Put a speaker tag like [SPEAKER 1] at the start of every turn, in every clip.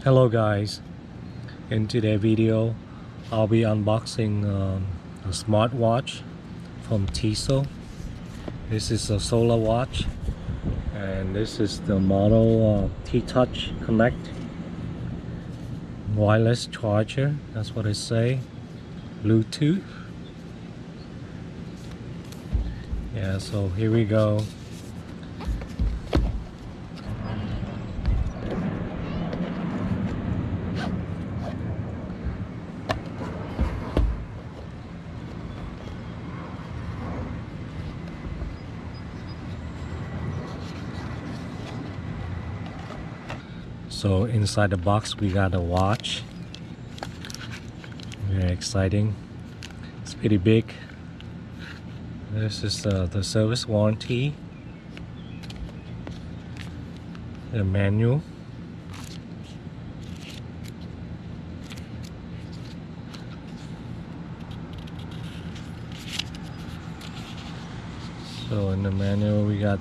[SPEAKER 1] Hello guys, in today's video I'll be unboxing a smartwatch from Tissot. This is a solar watch and this is the model T-Touch Connect wireless charger. That's what it say. Bluetooth. Yeah, so here we go. So inside the box we got a watch. Very exciting. It's pretty big. This is the service warranty, the manual. So in the manual we got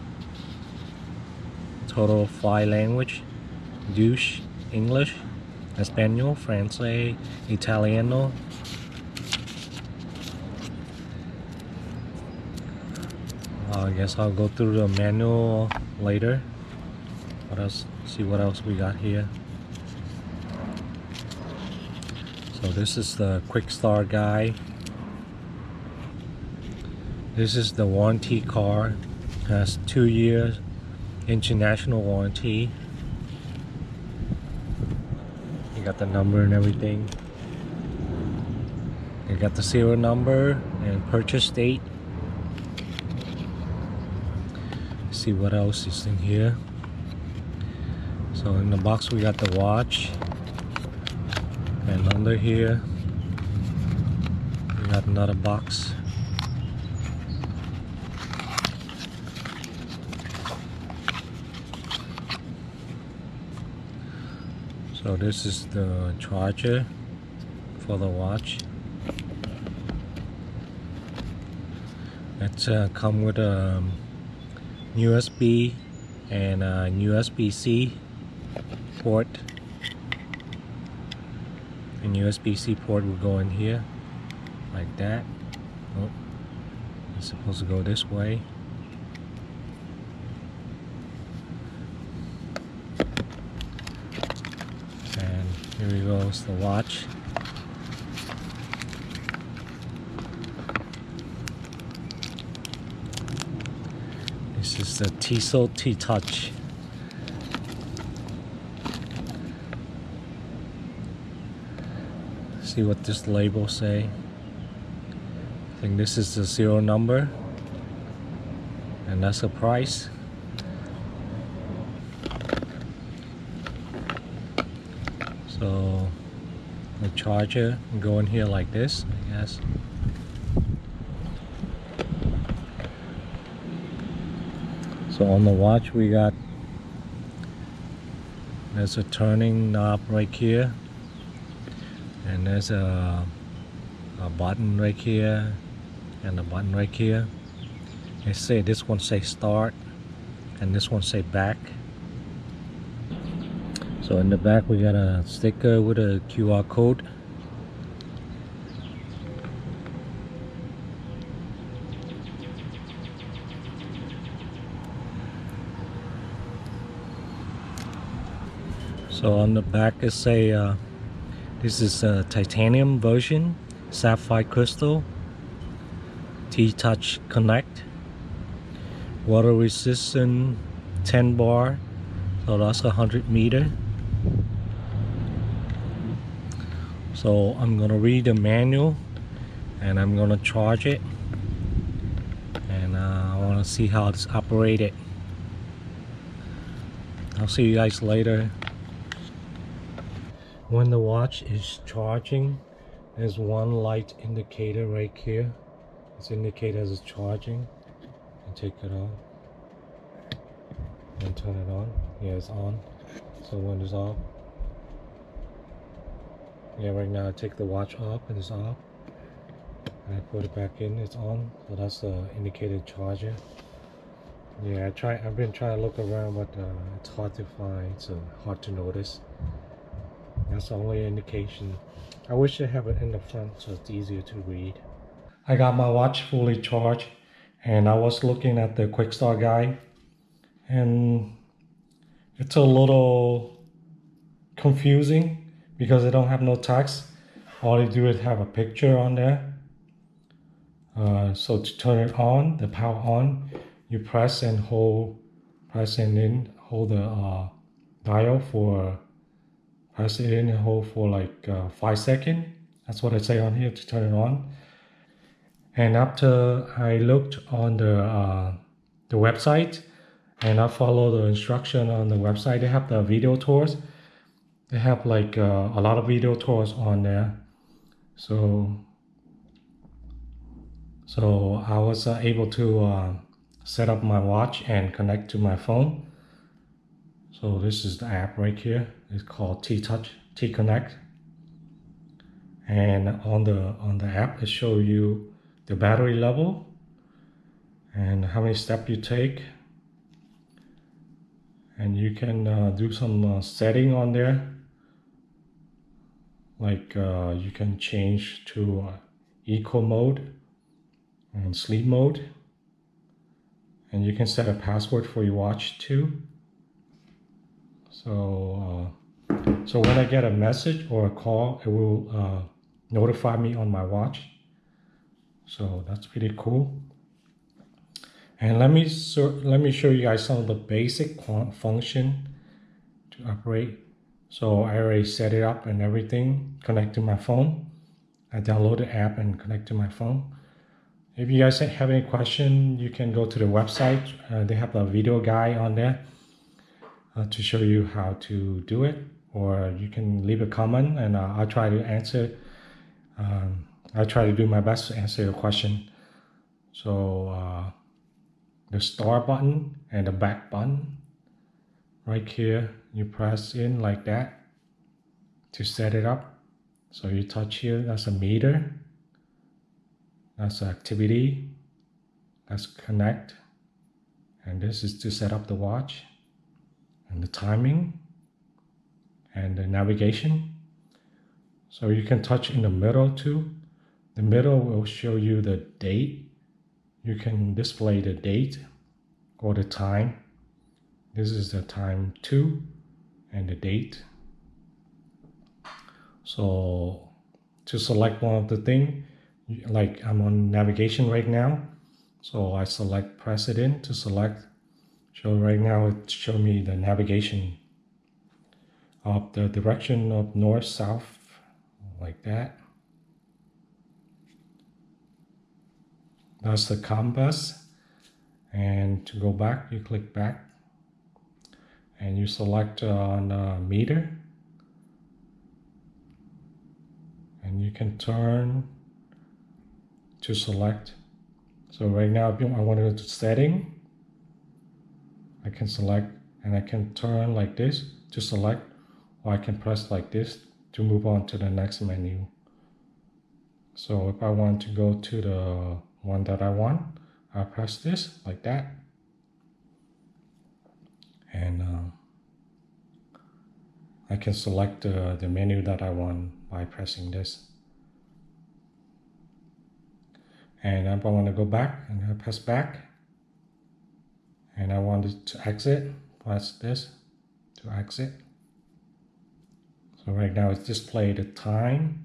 [SPEAKER 1] total of 5 language: Dutch, English, Espanol, Francais, Italiano. I guess I'll go through the manual later. What else? See what else we got here. So this is the quick start guide. This is the warranty card. Has 2 years international warranty. You got the number and everything. You got the serial number and purchase date. See what else is in here. So in the box we got the watch, and under here we got another box. So this is the charger for the watch. It's come with a USB and a USB-C port, and USB-C port will go in here like that. Oh, it's supposed to go this way. And here goes the watch. This is the Tissot T-Touch. See what this label say. I think this is the serial number, and that's the price. So the charger can go in here like this, I guess. So on the watch we got, there's a turning knob right here, and there's a button right here and a button right here. They say this one say start and this one say back. So in the back we got a sticker with a QR code. So on the back it say this is a titanium version, sapphire crystal, T-Touch Connect, water resistant 10 bar, so that's 100 meter. So I'm gonna read the manual and I'm gonna charge it, and I want to see how it's operated. I'll see you guys later. When the watch is charging, there's one light indicator right here. It's indicated as it's charging. And take it off and turn it on. Yeah, it's on. So when it's off, yeah, right now I take the watch off and it's off, and I put it back in, it's on. So that's the indicated charger. Yeah, I've been trying to look around, but it's hard to find, so hard to notice. That's the only indication. I wish they have it in the front so it's easier to read. I got my watch fully charged, and I was looking at the quick start guide, and it's a little confusing because they don't have no text. All they do is have a picture on there. So to turn it on, the power on, you press and hold the dial for, press it in and hold for like 5 seconds. That's what I say on here to turn it on. And after I looked on the website and I follow the instruction on the website, they have the video tours. They have like a lot of video tours on there. So I was able to set up my watch and connect to my phone. So this is the app right here. It's called T-Touch, T-Connect. And on the app, it shows you the battery level and how many steps you take. And you can do some setting on there. Like you can change to eco mode and sleep mode. And you can set a password for your watch too. So when I get a message or a call, it will notify me on my watch. So that's pretty cool. And let me show you guys some of the basic function to operate. So I already set it up and everything, connect to my phone. I download the app and connect to my phone. If you guys have any question, you can go to the website. They have a video guide on there to show you how to do it. Or you can leave a comment and I'll try to answer. I'll try to do my best to answer your question. So the start button and the back button right here, you press in like that to set it up. So you touch here, that's a meter, that's activity, that's connect, and this is to set up the watch, and the timing and the navigation. So you can touch in the middle too. The middle will show you the date. You can display the date or the time. This is the time too and the date. So to select one of the thing, like I'm on navigation right now, so I select, press it in to select. So right now it show me the navigation of the direction of north, south, like that. That's the compass. And to go back, you click back and you select on meter, and you can turn to select. So right now, if I want to go to setting, I can select and I can turn like this to select, or I can press like this to move on to the next menu. So if I want to go to the one that I want, I press this like that, and I can select the menu that I want by pressing this. And if I want to go back, and I press back, and I want it to exit, press this to exit. So right now it's displayed the time,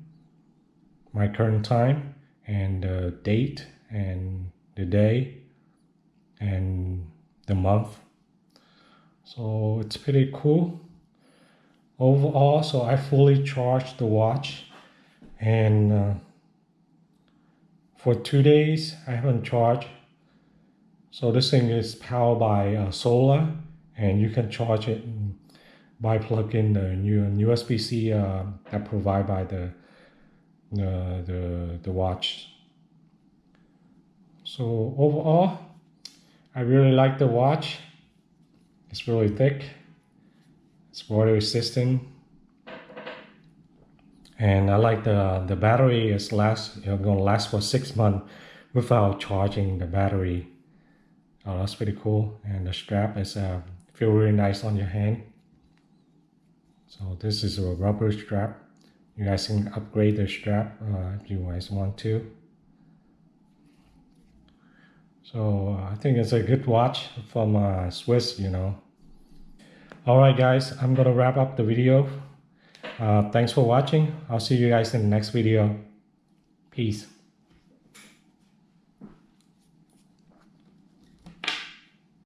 [SPEAKER 1] my current time, and the date, and the day, and the month. So it's pretty cool overall. So I fully charged the watch, and for 2 days I haven't charged. So this thing is powered by solar, and you can charge it by plugging the new USB-C that provided by the watch. So overall, I really like the watch. It's really thick. It's water resistant, and I like the battery is gonna last for 6 months without charging the battery. Oh, that's pretty cool. And the strap is feel really nice on your hand. So this is a rubber strap. You guys can upgrade the strap if you guys want to. So I think it's a good watch from Swiss, you know. Alright guys, I'm gonna wrap up the video. Thanks for watching. I'll see you guys in the next video. Peace.